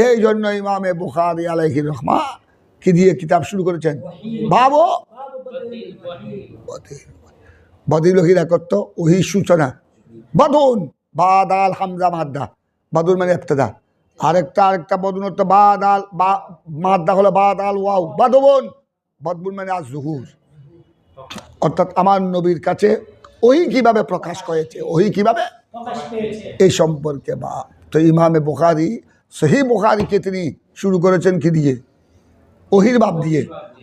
এই জন্য ইমামে বুখারী আলাইহির রহমা কি দিয়ে কিতাব শুরু করেছেন? ভাবো, বদিল ওহির একত্র, ওহি সূচনা, বদুন বাদাল হামজা মাদ্দা, বদুন মানে ইবতিদা, আরেকটা বদুন হতো বাদাল মাদ্দা হলো বাদাল ওয়াও, বদবুন, বদবুন মানে আজ-জুহুর। অর্থাৎ আমার নবীর কাছে ওহি কিভাবে প্রকাশ করেছে, ওহি কিভাবে এই সম্পর্কে বা। তো ইমামে বুখারী সহিহ বুখারীকে তিনি শুরু করেছেন কি দিয়ে? ওহির বাব দিয়ে।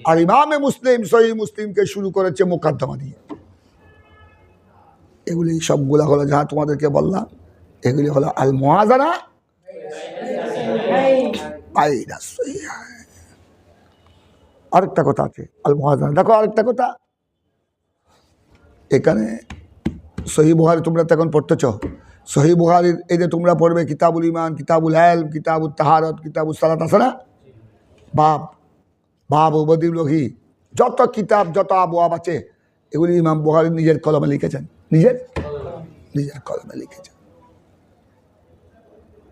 আর ইমামে মুসলিম সহিহ মুসলিমকে শুরু করেছে মুকদ্দমা দিয়ে। এগুলি সবগুলা হলো যা তোমাদেরকে বললাম, এগুলি হলো আল মুওয়াজানা বাইনা সহিহাইন। আরেকটা কথা আছে আল মুওয়াজানা, দেখো আরেকটা কথা, এখানে সহিহ বুখারী তোমরা তো এখন পড়তেছ, সহিহ বুখারীর এই যে তোমরা পড়বে কিতাবুল ঈমান, কিতাবুল ইলম, কিতাবুত তাহারাত, কিতাবুস সালাত আছে না, বাব বদিল ওহি, যত কিতাব যত আবওয়াব আছে এগুলি ইমাম বুখারী নিজের কলমে লিখেছেন, নিজের কলমে লিখেছেন।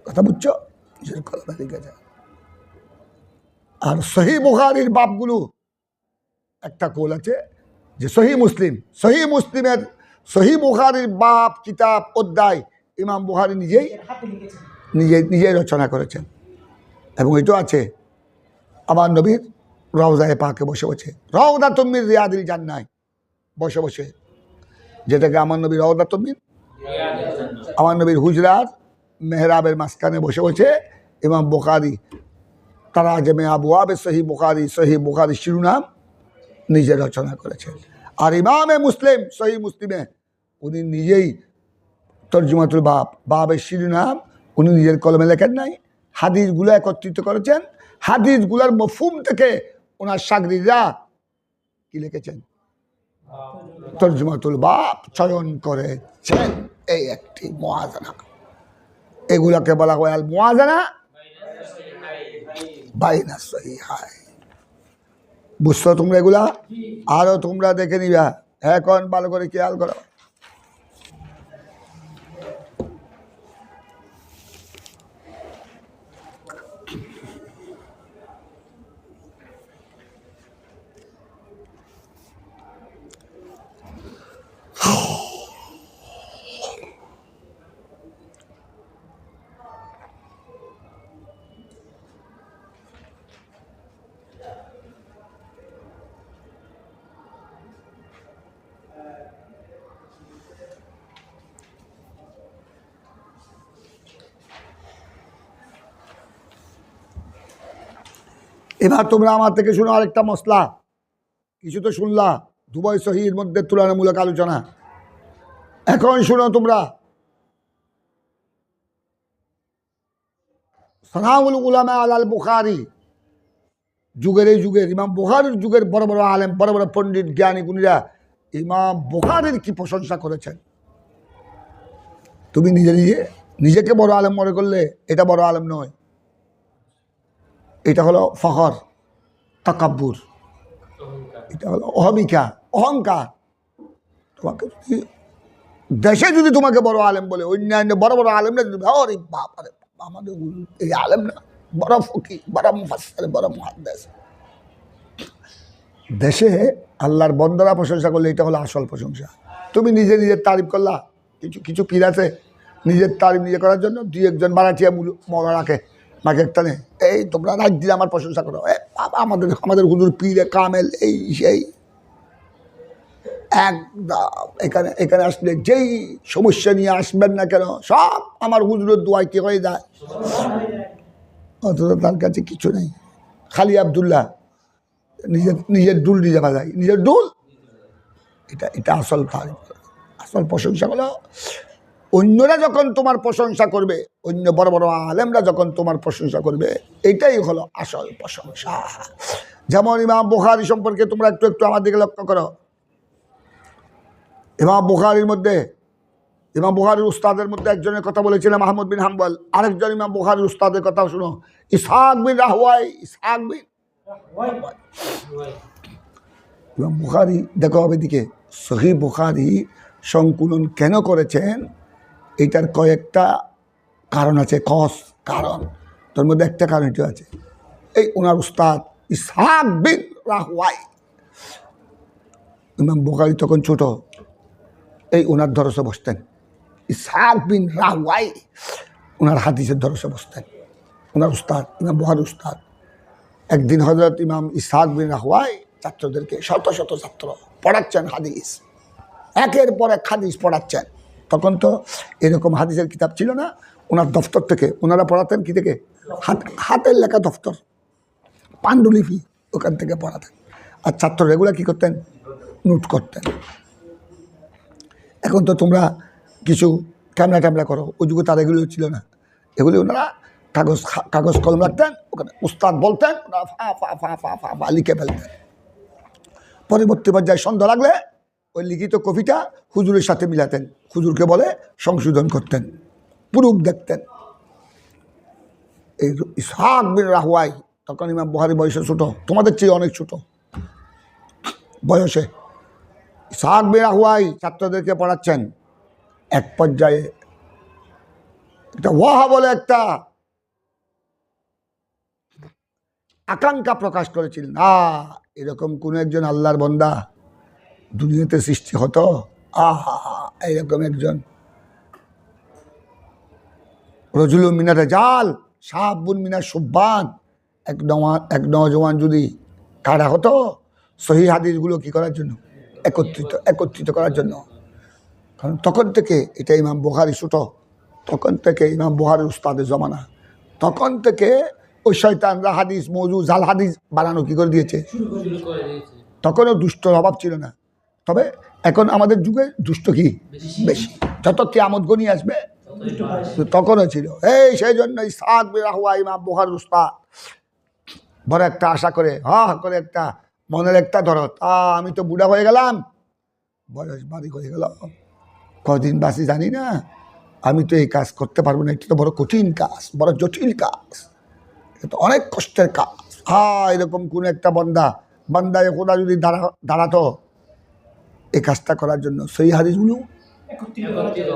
কথা বুঝছো? নিজের কলমে লিখেছেন। আর সহিহ বুখারীর বাবগুলো একটা কোল আছে যে সহিহ মুসলিমের সহিহ বুখারীর বাব কিতাব অধ্যায় ইমাম বুখারী নিজেই রচনা করেছেন। এবং এটাও আছে আমার নবীর রওজায়ে পাকে বসে বসে, রাউদাতুম মিন রিয়াদিল জান্নাহ বসে বসে, যেটাকে আমার নবীর রাউদাতুম মিন, আমার নবীর হুজরার মেহরাবের মাঝখানে বসে বসে ইমাম বুখারী তারাজুমে আবওয়াবে সহিহ বুখারী শিরোনাম নিজে রচনা করেছেন। আর ইমামে মুসলিম সহিহ মুসলিমে উনি নিজেই তরজুমাতুল বাবের শিরোনাম উনি নিজের কলমে লেখেন নাই, হাদিসগুলো একত্রিত করেছেন, হাদিসগুলোর মফহুম থেকে ওনার শাগরিদরা কি লিখেছেন? তরজুমাতুল বাব চয়ন করেছেন। এই একটি মুওয়াজানা, এগুলাকে বলা হয় আল মুওয়াজানা বাইনা সহিহাইন। বুঝছো তোমরা এগুলা? আরো তোমরা দেখে নিবা, এখন ভালো করে খেয়াল করো। এবার তোমরা আমার থেকে শুনো আরেকটা মশলা, কিছু তো শুনলা দুবাই সহির মধ্যে তুলনামূলক আলোচনা। এখন শুনো তোমরা, সানাউল উলামা আলাল বুখারী যুগের, এই যুগের ইমাম বুখারীর যুগের বড় বড় আলেম, বড় বড় পণ্ডিত জ্ঞানী গুণীরা ইমাম বুখারীর কি প্রশংসা করেছেন। তুমি নিজেকে বড় আলেম মনে করলে এটা বড় আলেম নয়, এটা হলো ফখর, তাকাব্বুর, এটা হলো অহংকার। তোমাকে দেশে যদি তোমাকে বড় আলেম বলে, অন্যান্য বড় বড় আলেমরা যদি আরে বাপ, আরে আমাদের এই আলেম না, বড় ফকিহ, বড় মুফাসসির, বড় মুহাদ্দিস। দেশে আল্লাহর বন্দারা প্রশংসা করলে এটা হলো আসল প্রশংসা। তুমি নিজের তারিফ করলা, কিছু পীর আছে নিজের তারিফ নিজে করার জন্য দুই একজন বারাটিয়া মরা রাখে নাকি একটা নেই, এই তোমরা রাজ দিলে আমার প্রশংসা করো, আমাদের হুজুর পীরে কামেল, এই সেই। একদম এখানে আসলে যেই সমস্যা নিয়ে আসবেন না কেন সব আমার হুজুরের দোয়ায় কি হয়ে যায়, অথচ তার কাছে কিছু নেই। খালি আব্দুল্লাহ নিজের ডুল নিজে বাজায়, নিজের ডুল। এটা আসল তারিফ, আসল প্রশংসা হলো অন্যরা যখন তোমার প্রশংসা করবে, অন্য বড় বড় আলেমরা যখন তোমার প্রশংসা করবে, এটাই হলো আসল প্রশংসা। যেমন ইমাম বুখারী সম্পর্কে তোমরা একটু আমার দিকে লক্ষ্য করো। ইমাম বুখারীর উস্তাদের মধ্যে একজনের কথা বলেছিলেন আহমদ বিন হাম্বল, আরেকজন ইমাম বুখারীর উস্তাদের কথা শুনো, ইসহাক বিন রাহওয়াই। ইমাম বুখারী দেখো হবে দিকে সহিহ বুখারী সংকলন কেন করেছেন, এটার কয়েকটা কারণ আছে। কারণ তোর মধ্যে একটা কারণ এটা আছে, এই ওনার উস্তাদ ইসহাক বিন রাহওয়াই, ইমাম বুখারী তখন ছোট, এই ওনার দরসে বসতেন। ইসহাক বিন রাহওয়াই ওনার হাদিসের দরসে বসতেন, ওনার উস্তাদ ইমাম বুখারীর উস্তাদ। একদিন হযরত ইমাম ইসহাক বিন রাহওয়াই ছাত্রদেরকে, শত শত ছাত্র পড়াচ্ছেন হাদিস, একের পর এক হাদিস পড়াচ্ছেন। তখন তো এরকম হাদিসের কিতাব ছিল না, ওনার দফতর থেকে ওনারা পড়াতেন। কি থেকে? হাতের লেখা দফতর, পাণ্ডুলিপি, ওখান থেকে পড়াতেন। আর ছাত্ররা এগুলো কী করতেন? নোট করতেন। এখন তো তোমরা কিছু ক্যামেরা ট্যামেরা করো, ওই যুগে তার এগুলো ছিল না। এগুলি ওনারা কাগজ কলম রাখতেন, ওখানে উস্তাদ বলতেন, ওনারা ফা ফা ফা ফা ফা ফা লিখে ফেলতেন। পরবর্তী পর্যায়ে সন্ধ্যা লাগলে ওই লিখিত কপিটা হুজুরের সাথে মিলাতেন, হুজুরকে বলে সংশোধন করতেন, প্রুফ দেখতেন। এই ইসহাক বিন রাহওয়াই, তখন ইমাম বুখারী বয়সে ছোট, তোমাদের চেয়ে অনেক ছোট বয়সে। ইসহাক বিন রাহওয়াই ছাত্রদেরকে পড়াচ্ছেন। এক পর্যায়ে একটা ওয়াহা বলে একটা আকাঙ্ক্ষা প্রকাশ করেছিলেন, এরকম কোনো একজন আল্লাহর বান্দা দুনিয়াতে সৃষ্টি হতো, এইরকম একজন রজুলুম মিনার রিজাল শাবুন মিনাশ শুব্বান, এক নওজওয়ান যদি কারা হতো সহিহ হাদিসগুলো কি করার জন্য? একত্রিত করার জন্য। কারণ তখন থেকে, এটা ইমাম বুখারী ছোট, তখন থেকে ইমাম বুখারীর উস্তাদের জমানা, তখন থেকে ওই শয়তানরা হাদিস মৌজু জাল হাদিস বানানো কি করে দিয়েছে। তখনও দুষ্টর অভাব ছিল না, তবে এখন আমাদের যুগে দুষ্ট কি বেশি, যত কিয়ামত গনি আসবে তখনও ছিল। সেই জন্য ইসহাক বিন রাহওয়াই ইমাম বুখারীর উস্তাদ বড় একটা আশা করে, করে একটা মনের একটা ধরত, আমি তো বুড়া হয়ে গেলাম, বয়স বাড়ি হয়ে গেল, কদিন বাসি জানি না, আমি তো এই কাজ করতে পারবো না, এটা তো বড় কঠিন কাজ, বড় জটিল কাজ, এটা তো অনেক কষ্টের কাজ। এরকম কোন একটা বান্দায় খোদা যদি দাঁড়াতো এই কাজটা করার জন্য, সহিহ হাদিসগুলো,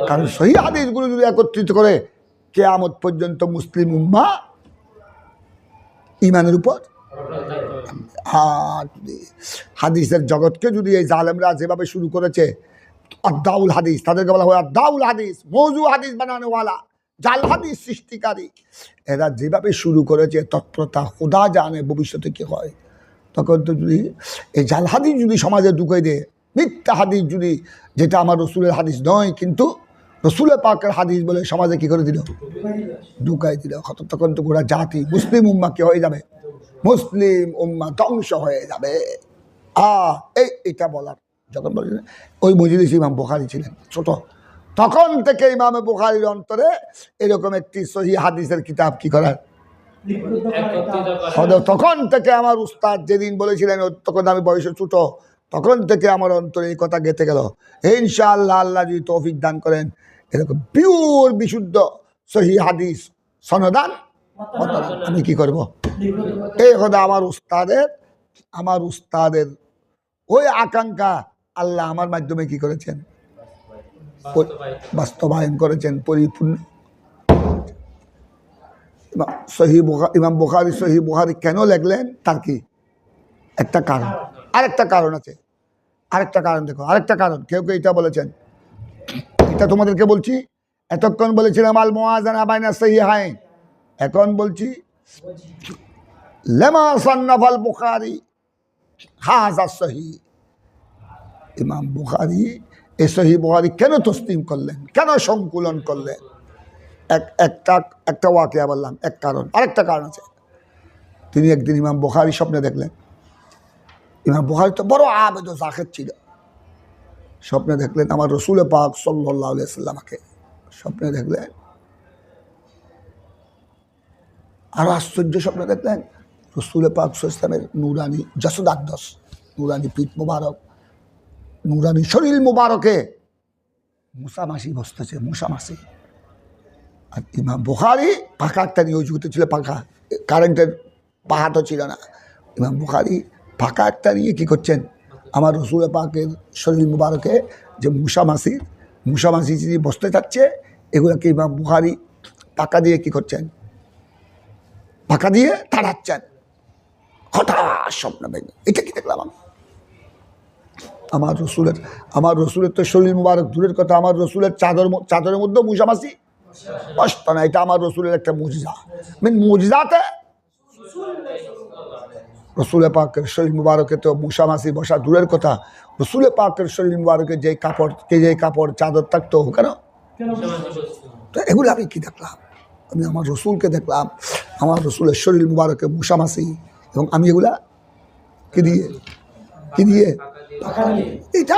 কারণ সহিহ হাদিসগুলো যদি একত্রিত করে কিয়ামত পর্যন্ত মুসলিম উম্মাহ ইমানের উপর, হাদিসের জগৎকে যদি এই জালেমরা যেভাবে শুরু করেছে, আদাউল হাদিস, তাদেরকে বলা হয় আদাউল হাদিস, মৌজু হাদিস বানানোওয়ালা, জাল হাদিস সৃষ্টিকারী, এরা যেভাবে শুরু করেছে তৎপরতা খোদা জানে ভবিষ্যতে কি হয়। তখন তো যদি এই জাল হাদিস যদি সমাজে ঢুকে দেয়, মিথ্যা হাদিস যদি, যেটা আমার রসুলের হাদিস নয় কিন্তু রসুলের পাকের হাদিস বলে সমাজে কি করে দিল? ঢুকাই দিল। তখন তো গোটা জাতি মুসলিম উম্মা কি হয়ে যাবে? মুসলিম উম্মা ধ্বংস হয়ে যাবে। এইটা বলার যখন বলছিলেন, ওই মজলিসে ইমাম বুখারী ছিলেন ছোট, তখন থেকে ইমাম বুখারীর অন্তরে এরকম একটি সহিহ হাদিসের কিতাব কি করার, তখন থেকে আমার উস্তাদ যেদিন বলেছিলেন, তখন আমি বয়সে ছোট, তখন থেকে আমার অন্তরে এই কথা গেঁথে গেল। ইনশাআল্লাহ আল্লাহ যদি তৌফিক দান করেন, এরকম পিওর বিশুদ্ধ সহিহ হাদিস সনদান আমি কি করব, এই কথা আমার উস্তাদের ওই আকাঙ্ক্ষা আল্লাহ আমার মাধ্যমে কি করেছেন? বাস্তবায়ন করেছেন, পরিপূর্ণ। ইমাম বুখারী সহিহ বুখারী কেন লিখলেন, তার কি একটা কারণ, আরেকটা কারণ আছে, আরেকটা কারণ দেখো, আরেকটা কারণ। কেউ কেউ এটা বলেছেন, এটা তোমাদেরকে বলছি, এতক্ষণ বলেছিলাম আল মুওয়াজানা বাইনা সহিহাইন, এখন বলছি লামা সান্নাফাল বুখারী হাযা সহিহ। ইমাম বুখারী এই সহিহ বুখারী কেন তসলিম করলেন, কেন সংকুলন করলেন? একটা ওয়াকিয়া বললাম, এক কারণ, আরেকটা কারণ আছে। তিনি একদিন ইমাম বুখারী স্বপ্নে দেখলেন, ইমাম বুখারী তো বড় আবেদ ও জাহেদ ছিল, স্বপ্নে দেখলেন আমার রসুল পাক সাল্লাল্লাহু আলাইহি ওয়াসাল্লামকে, স্বপ্নে দেখলেন। আরো আশ্চর্য স্বপ্নে দেখলেন রসুল পাক সাল্লাল্লাহু আলাইহি ওয়াসাল্লামের নুরানি জাসদাকদস, নুরানি পিঠ মুবারক, নুরানি শরীর মুবারকে মুসা মাসি বসতেছে, মুসা মাসি। আর ইমাম বুখারী পাখা একটা নিয়ে, ওই যুগতে ছিল পাখা, কারেন্টের পাহা তো ছিল না, ইমাম বুখারী পাখা একটা নিয়ে কী করছেন, আমার রসুল পাকের শরীর মুবারকে যে মুসা মাসি যিনি বসতে চাচ্ছে, এগুলোকে ইমাম বুখারী পাকা দিয়ে কী করছেন, ফাঁকা দিয়ে তাড়াচ্ছেন, হঠাৎ স্বপ্ন ভেঙে। এটা কি দেখলাম আমি? আমার রসুলের তো শরীর মুবারক দূরের কথা, আমার রসুলের চাদরের মধ্যে মুসামাসি বসতো না। এটা আমার রসুলের একটা মুজিজা, মুজিজাতে রসুল পাকের শরীর মুবারকে তো মুসামাসি বসা দূরের কথা, রসুল পাকের শরীর মুবারকে যে কাপড় চাদর থাকতো কেন? তো এগুলো আমি কি দেখলাম? আমি আমার রসুলকে দেখলাম, আমার রসুলের শরীর মুবারকে মুসামাসি, এবং আমি এগুলা কি দিয়ে এটা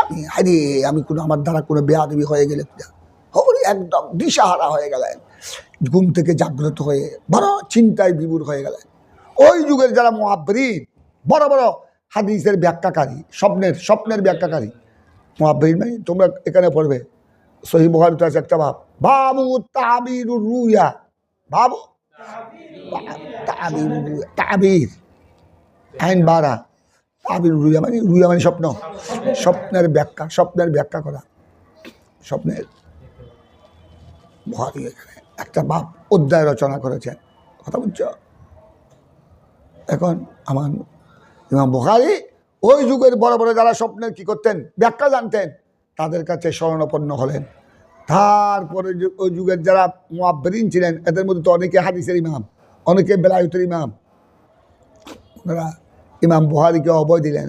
আমি কোনো আমার দ্বারা কোনো বেয়াদবি হয়ে গেলে একদম দিশাহারা হয়ে গেলেন, ঘুম থেকে জাগ্রত হয়ে বড় চিন্তায় বিভোর হয়ে গেলেন। ওই যুগের যারা মুআব্বিরিন, বড় বড় হাদিসের ব্যাখ্যাকারী, স্বপ্নের ব্যাখ্যাকারী মুআব্বিরিন, মানে তোমরা এখানে পড়বে সহিহ বুখারীতে আছে একটা বাবু তাবিরুর রুয়া, বাবু তাবির আইন বারা, তাবির রুয়া মানে স্বপ্নের ব্যাখ্যা করা, স্বপ্নের। বুখারী এখানে একটা অধ্যায় রচনা করেছেন, কথা বুঝছো? এখন আমার ইমাম বুখারী ওই যুগের বড় বড় যারা স্বপ্নের কি করতেন, ব্যাখ্যা জানতেন, তাদের কাছে শরণাপন্ন হলেন। তারপরে ওই যুগের যারা মুআব্বিরিন ছিলেন, এদের মধ্যে তো অনেকে হাদিসের ইমাম, অনেকে বেলায়েতের ইমাম, ওনারা ইমাম বুখারীকে অভয় দিলেন।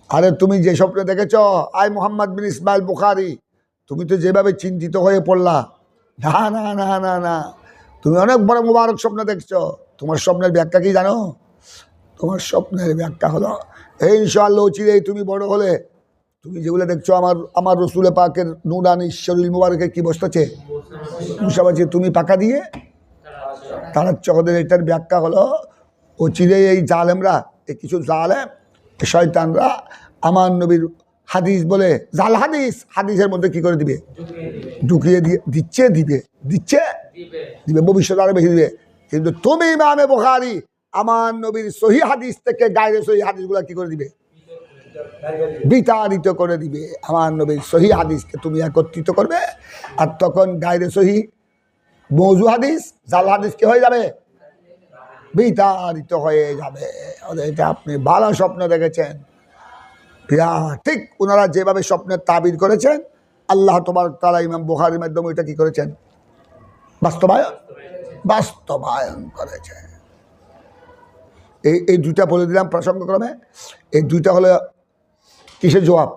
আরে তুমি যে স্বপ্ন দেখেছ, আই মোহাম্মদ বিন ইসমাইল বুখারী, তুমি তো যেভাবে চিন্তিত হয়ে পড়লা, না না না না না, তুমি অনেক বড় মুবারক স্বপ্ন দেখছো। তোমার স্বপ্নের ব্যাখ্যা কি জানো? তোমার স্বপ্নের ব্যাখ্যা হলো ইনশাআল্লাহ চিরেই তুমি বড় হলে তুমি যেগুলো দেখছো আমার রসুল পাকের নুরানি শরীর মুবারকে কি বসতেছে, মুসাবাছি, তুমি পাকা দিয়ে তাড়াচ্ছ। ওদের এটার ব্যাখ্যা হলো ও চিরেই এই জালেমরা, এই কিছু জালেম শয়তানরা আমার নবীর হাদিস বলে জাল হাদিসের মধ্যে কি করে দিবে, ঢুকিয়ে দিবে, ভবিষ্যৎ আরো বেশি দিবে। কিন্তু তুমি ইমামে বুখারী আমার নবীর সহিহ হাদিস থেকে গায়রে সহিহ হাদিসগুলা কি করে দিবে, বিতাড়িত করে দিবে। আমার নবীর সহিহ হাদিসকে তুমি একত্রিত করবে, আর তখন গায়রে সহিহ মওযু হাদিস, জাল হাদিস কি হয়ে যাবে, বিতাড়িত হয়ে যাবে। এটা আপনি ভালো স্বপ্ন দেখেছেন, ঠিক ওনারা যেভাবে স্বপ্নের তাবির করেছেন, আল্লাহ তাবারক তাআলা ইমাম বুখারীর মাধ্যমে এটা কি করেছেন, বাস্তবায়ন করেছেন। এই দুইটা বলে দিলাম প্রসঙ্গক্রমে। এই দুইটা হলো কিসের জবাব,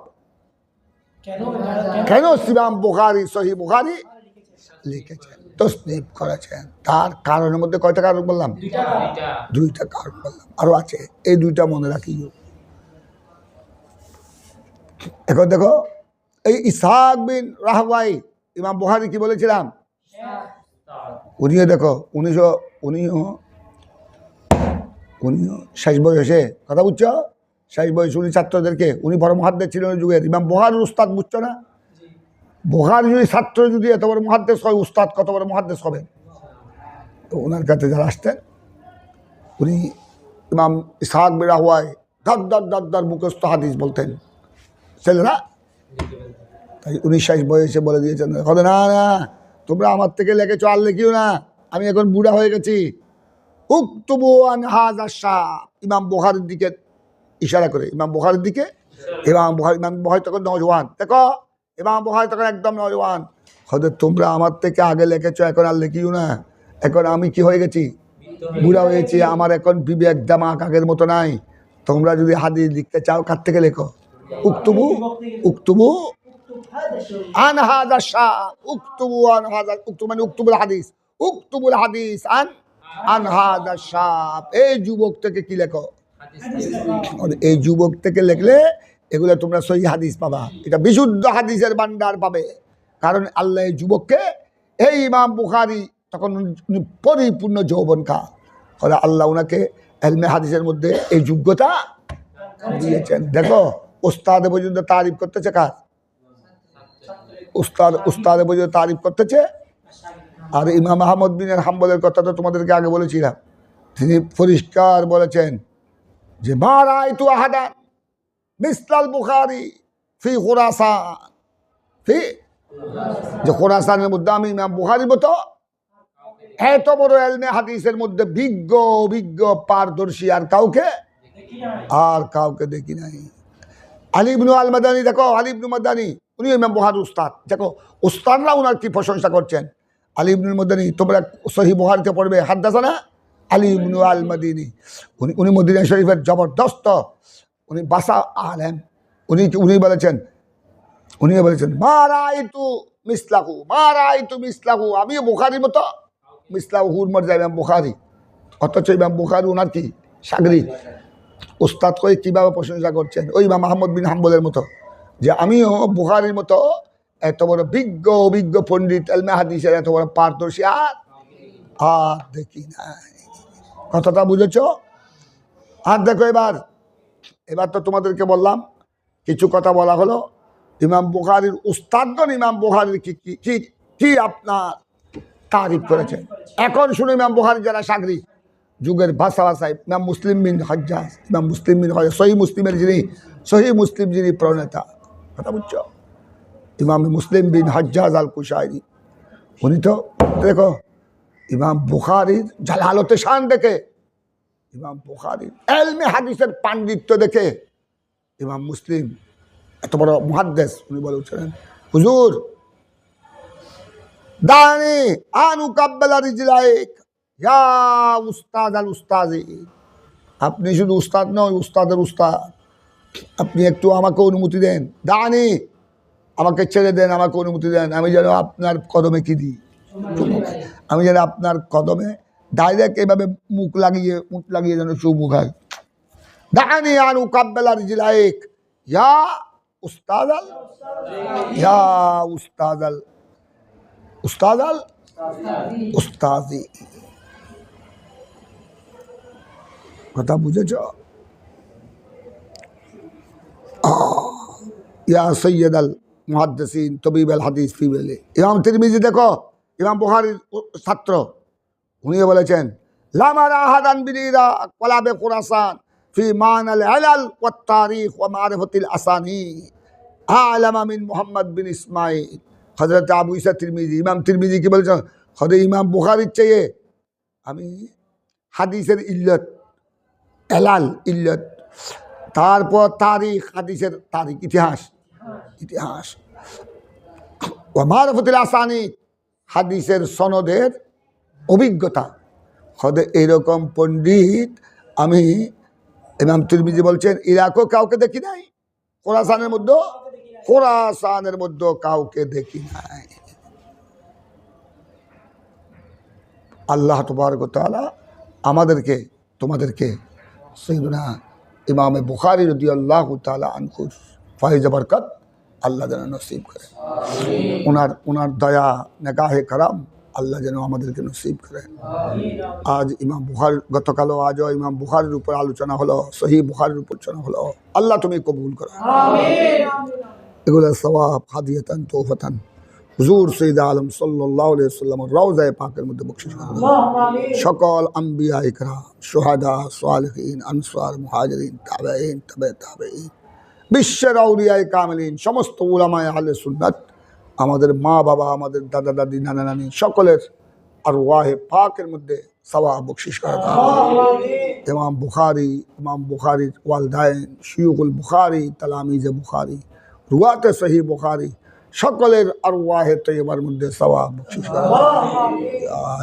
কেন ইমাম বুখারী সহিহ বুখারী লিখেছেন, তাসনীফ করেছেন। তার কারণের মধ্যে কয়টা কারণ বললাম? দুইটা কারণ বললাম, আরো আছে, এই দুইটা মনে রাখি। এখন দেখো, এই ইসহাক বিন রাহওয়াই ইমাম বুখারী কি বলেছিলাম, উনিও দেখো উনিও শেষ বয়সে, কথা বুঝছো, শেষ বয়সে উনি ছাত্রদেরকে, উনি বড় মুহাদ্দিস ছিলেন ওই যুগের। ইমাম বুখারীর উস্তাদ, বুঝছো না? বুখারী যদি ছাত্র যদি এত বড় মুহাদ্দিস হয়, উস্তাদ কত বড় মুহাদ্দিস হবেন। তো ওনার কাছে যারা আসতেন, উনি ইমাম ইসহাক বিন রাহওয়াই দর মুখস্থ হাদিস বলতেন ছেলেরা। তাই উনি শেষ বয়সে বলে দিয়েছেন, না না তোমরা আমার থেকে লেখেছো, আর লেখিও না, আমি এখন বুড়া হয়ে গেছি। উকতুবু আন হাযা শাব, ইমাম বুখারীর দিকে ইশারা করে, ইমাম বুখারীর দিকে। ইমাম বুখারী তখন নওজওয়ান, দেখো ইমাম বুখারী তখন একদম নওজওয়ান। তোমরা আমার থেকে আগে লিখেছো, এখন আর লিখিও না, এখন আমি কি হয়ে গেছি, বুড়া হয়েছি, আমার এখন বিবেক দামাক আগের মতো নাই। তোমরা যদি হাদিস লিখতে চাও, কার থেকে লেখো, উকতুবু আন হাযা শাব, উকতুবু আন হাযা, উকতুবু মানে উকতুবুল হাদিস, উকতুবুল হাদিস আন হাযা শাব, এই যুবক থেকে কি লেখো, এই যুবক থেকে লিখলে এগুলো তোমরা সহিহ হাদিস পাবা, এটা বিশুদ্ধ হাদিসের ভান্ডার পাবে। কারণ আল্লাহ এই যুবককে, এই ইমাম বুখারী তখন পরিপূর্ণ যৌবনকাল, ফলে আল্লাহ ওনাকে ইলমে হাদিসের মধ্যে এই যোগ্যতা দিয়েছেন। দেখো উস্তাদে পর্যন্ত তারিফ করতেছে, কার উস্তাদে পর্যন্ত তারিফ করতেছে। আর ইমাম আহমদ বিন হাম্বলের কথা তো তোমাদেরকে আগে বলেছিলাম, তিনি পরিষ্কার বলেছেন যে মা রাআইতু আহাদান মিসলাল বুখারী ফি খুরাসান, যে খুরাসানের মধ্যে আমি ইমাম বুখারীর মতো এত বড় এলমে হাদিসের মধ্যে বিজ্ঞ অভিজ্ঞ পারদর্শী আর কাউকে দেখি নাই। আলী ইবনে আল মাদানী, দেখো আলী ইবনে মাদানী উনি ইমাম বুখারীর উস্তাদ। দেখো উস্তাদরা ওনার কি প্রশংসা করছেন। আলী ইবনে মাদানী, তোমরা সহিহ বুখারীতে পড়বে হাদাসানা আলী ইবনে আল মাদানী, উনি মদিনা শরীফের জবরদস্ত, উনি বাসা আলেম। উনি বলেছেন মা রাআইতু মিসলাহু, আমিও বুখারীর মতো মিসলাহুর মর্যাদা ইমাম বুখারী, অথচ ইমাম বুখারী ওনার কি শাগরিদ। উস্তাদ করে কীভাবে প্রশংসা করছেন, ওই ইমাম আহমদ বিন হাম্বলের মতো, যে আমিও বুখারীর মতো এত বড় বিজ্ঞ অভিজ্ঞ পণ্ডিত এলমে হাদিসের এত বড় পারদর্শী আর দেখি নাই। কথাটা বুঝেছ? আর দেখো এবার তো তোমাদেরকে বললাম, কিছু কথা বলা হলো। ইমাম বুখারীর উস্তাদগণ ইমাম বুখারীর কি আপনার তারিফ করেছেন। এখন শুনে ইমাম বুখারী যারা শাগরিদ, যুগের ভাষায় ইমাম মুসলিম বিন হজ্জাজ, ইমাম মুসলিম বিন হজ্জাজ সহিহ মুসলিম যিনি প্রণেতা, কথা বুঝছো, ইমাম মুসলিম বিন হজ্জাজ আল কুশাইরি, উনি তো দেখো ইমাম বুখারীর জালালতে শান দেখে, ইমাম বুখারীর এলমে হাদিসের পাণ্ডিত্য দেখে ইমাম মুসলিম এত বড় মুহাদ্দিস, উনি বলেছিলেন হুজুর দানি আনু কাব্বালা রিজলাইক ইয়া উস্তাদ আল উস্তাজি, আপনি শুধু উস্তাদ নয়, উস্তাদের উস্তাদ, আপনি একটু আমাকে অনুমতি দেন, দানি আমাকে ছেড়ে দেন, আমাকে অনুমতি দেন, আমি যেন আপনার কদমে কি দিই, আমি যেন আপনার কদমে ডাইরেক্ট এভাবে মুখ লাগিয়ে যেন চুমু খাই। দানি আনু কাব্বালা রিজলাইক ইয়া উস্তাদ আল উস্তাজি। কথা বুঝেছ? ইয়া সৈয়দ আল মুহাদ্দিসিন তবিব আল হাদিস ফি বেলে। ইমাম তিরমিজি দেখো, ইমাম বুখারীর ছাত্র, উনিও বলেছেন লামারা আহাদান বিনিরা কলাবে খুরাসান ফি মান আল ইলাল ওয়াত তারিখ ওয়া মারিফাতিল আসানি আলামা মিন মুহাম্মদ বিন ইসমাইল। হযরত আবু ঈসা তিরমিজি, ইমাম তিরমিজি কি বলেছেন, হযরত ইমাম বুখারীর চেয়ে আমি হাদিসের ইল্লত, এলাল ইল্লত, তারপর তারিখ, হাদিসের তারিখ, ইতিহাস ও মারফতুল আসানি, হাদিসের সনদের অভিজ্ঞতা, হদে এইরকম পণ্ডিত আমি, ইমাম তিরমিজি বলছেন, ইরাকও কাউকে দেখি নাই, খোরাসানের মধ্যে কাউকে দেখি নাই। আল্লাহ তাবারক ওয়া তাআলা আমাদেরকে তোমাদেরকে সাইয়্যিদুনা ইমাম বুখারী রাদিয়াল্লাহু তাআলা আনহুর ফয়েজ বরকত আল্লাহ যেন নসিব করে, ওনার দয়া নেগাহে করম আল্লাহ যেন আমাদেরকে নসিব করে। আজ ইমাম বুখারী, গতকালও আজও ইমাম বুখারীর উপর আলোচনা হলো, সহিহ বুখারীর উপর আলোচনা হলো। আল্লাহ তুমি কবুল করো এগুলো সওয়াব হাদিয়াতান তোফাতান হুজুর সৈয়দ আলম সাল্লাল্লাহু আলাইহি ওয়াসাল্লামের রওজায়ে পাকের মধ্যে বকশিশ করুন। সকল আম্বিয়া ইকরাম, শুহাদা, সালেহিন, আনসার, মুহাজিরিন, তাবেঈন, তাবে তাবেঈন, বিশ্বের আউলিয়ায়ে কামিলিন, সমস্ত উলামায়ে আহলে সুন্নাত, আমাদের মা বাবা, আমাদের দাদা দাদি, নানা নানি, সকলের আরওয়াহে পাকের মধ্যে সওয়াব বকশিশ করে দাও। ইমাম বুখারীর ওয়ালদাইন, শিয়ুখুল বুখারী, তালামিজে বুখারী, রুয়াতে সহিহ বুখারী, সকলের আরওয়াহে তৈয়বার মধ্যে সওয়াব বকশিশ করে দাও।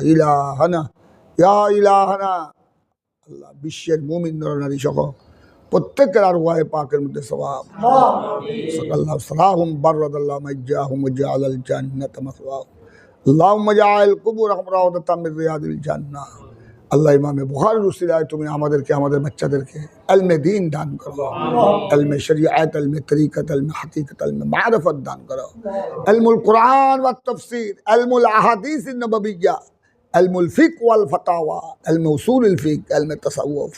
ইয়া ইলাহানা আল্লাহ, বিশ্বের মুমিন নরনারী সহ প্রত্যেকের আরওয়াহে পাকের মধ্যে সওয়াব। সাল্লাল্লাহু সালাহুম বারাদাল্লাহু মাজ্জাহুম ওয়াজআলাল জান্নাতা মাসওয়াহুম। আল্লাহুম্মা জাআল কুবুরহুম রাওদাতাম মিন রিয়াদিল জান্নাহ। আল্লাহ ইমামে বুখারীর উসিলায় তুমি আমাদেরকে, আমাদের বাচ্চাদেরকে ইলমে দ্বীন দান করো, ইলমে শরীয়ত, ইলমে তরিকত, ইলমে হাকিকত, ইলমে মারিফত দান করো, ইলমুল কুরআন ওয়াত তাফসীর, ইলমুল আহাদিস নববিয়্যা, ইলমুল ফিকহ ওয়াল ফাতাওয়া, ইলমে উসুলুল ফিকহ, ইলমে তাসাউফ।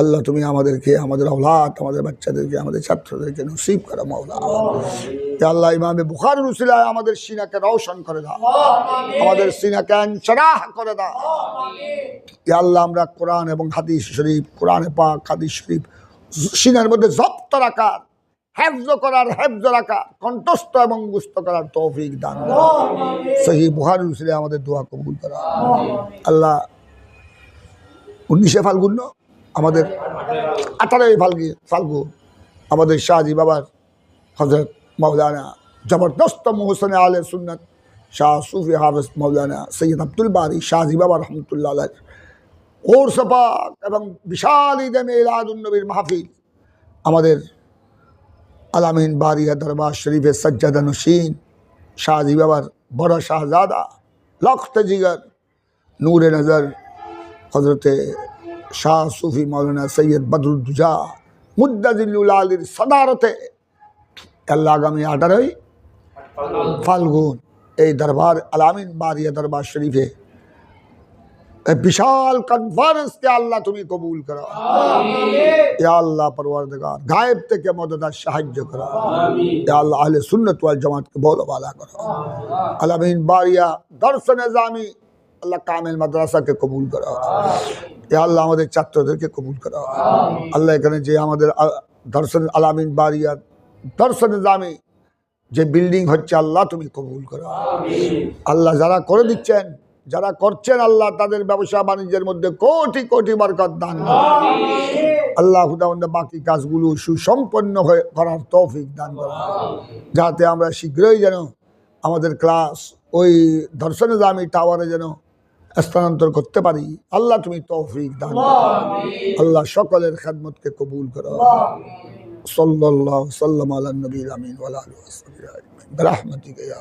আল্লাহ তুমি আমাদেরকে, আমাদের আওলাদ, আমাদের বাচ্চাদেরকে, আমাদের ছাত্রদেরকে নসিব করো মাওলা। ইয়া আল্লাহ ইমামে বুখারীর উসিলায় আমাদের সিনাকে রওশন করে দাও, আমাদের সিনাকে ইনশরাহ করে দাও। ইয়া আল্লাহ আমরা কোরআন এবং হাদিস শরীফ, কোরআনে পাক, হাদিস শরীফ সিনার মধ্যে জব্ত রাখার হেফজ করার, হেফজ রাখা, কণ্ঠস্থ এবং মুখস্থ করার তৌফিক দান করো। সহিহ বুখারীর উসিলে আমাদের দোয়া কবুল করো। আল্লাহ 19শে ফাল্গুন আমাদের 18 ফাল্গুন আমাদের শাহজি বাবার হযরত মৌলানা জবরদস্ত মোহসেন আলে সুন্নত শাহ সুফি হাফেজ মৌলানা সৈয়দ আব্দুল বারী শাহজি বাবা রহমতুল্লাহ আলাইহ ওর সপাক এবং বিশাল ঈদে মিলাদুন নবীর মাহফিল আমাদের আলামিন বারিয়া দরবার শরীফে সজ্জাদা নশীন শাহজি বাবার বড় শাহজাদা লখত জিগর নূরে নজর হজরতে শাহ সুফি মৌলানা সৈয়দ বদরুদ্দুজা মুদ্দাজিল্লুল আলীর সদারতে আল্লাহ আগামী 18 ফাল্গুন এই দরবার আলামিন বারিয়া দরবার শরীফে বিশাল কনফারেন্সকে আল্লাহ তুমি কবুল করো। ইয়া আল্লাহ পরওয়ারদিগার গায়েব থেকে মদদার সাহায্য করো। ইয়া আল্লাহ আহলে সুন্নাত ওয়াল জামাতকে বলবালা করো। আলামিন বারিয়া দরস নিজামি আল্লাহ কামিল মাদ্রাসাকে কবুল করো। ইয়া আল্লাহ আমাদের ছাত্রদেরকে কবুল করো। আল্লাহ এখানে যে আমাদের দর্শন আলামিন বারিয়া দরস নিজামি যে বিল্ডিং হচ্ছে আল্লাহ তুমি কবুল করো। আল্লাহ যারা করে দিচ্ছেন, যারা করছেন আল্লাহ তাদের ব্যবসা বাণিজ্যের মধ্যে কোটি কোটি বরকত দান করো। আল্লাহ খুদাবন্দে বাকি কাজগুলো সুসম্পন্ন করার তৌফিক দান করো, যাতে আমরা শীঘ্রই যেন আমাদের ক্লাস ওই দর্শন নিজামি টাওয়ারে যেন স্থানান্তর করতে পারি। আল্লাহ তুমি তৌফিক দান করো। আল্লাহ সকলের খেদমতকে কবুল করো। সাল্লাল্লাহু সাল্লাম আলা নবীল আমিন ওয়া আলা আলিহি ওয়া সাহবিহি আজমাইন বিরহমাতিকা ইয়া